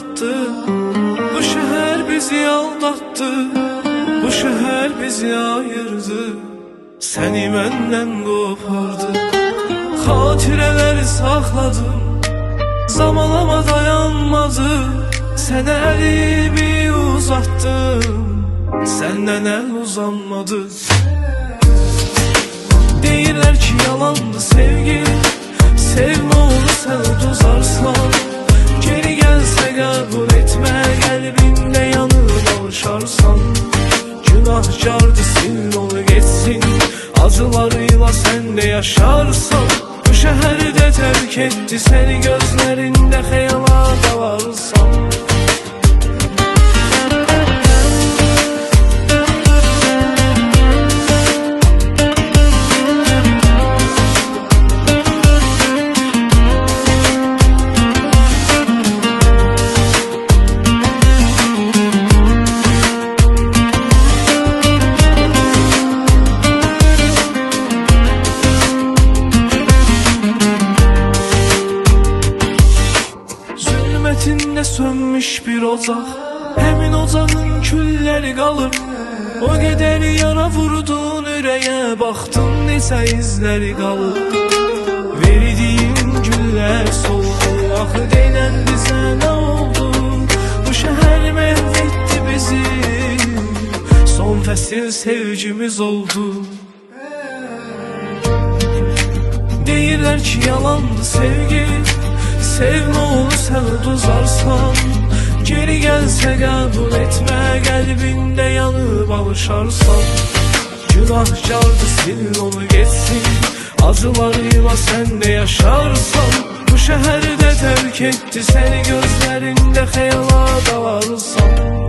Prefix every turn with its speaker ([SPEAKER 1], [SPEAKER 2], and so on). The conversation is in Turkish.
[SPEAKER 1] aldattı. Bu şehir bizi aldattı. Bu şehir bizi ayırdı. Seni benden kopardı. Hatireleri sakladım, zaman ama dayanmadı. Sana elimi uzattım, senden el uzanmadı. Deyirlər ki yalandı sevgi, sevme onu sen uduzarsan. Geri gelse kabul etme, kalbinde yanıp alışarsan. Günahkardı sil onu geçsin, acılarıyla sen de yaşarsan. Bu şehirde terk etti seni, gözlerinde xeyala dalarsan. Zülmətində sönmüş bir ocaq, həmin ocağın külləri qalır. O qədər yara vurdun ürəyə, baxdın neçə izləri qalır. Verdiyin güllər soldu, axı denən bizə nə oldu? Bu şəhər məhv etdi bizi, son fəsil sevgimiz oldu. Deyirlər ki yalandı sevgi, sevme onu sen uduzarsan. Geri gelse kabul etme, kalbinde yanıp alışarsan. Günahkardı sil onu geçsin, acılarıyla sen de yaşarsan. Bu şehirde terk etti seni, gözlerinde xeyala dalarsan.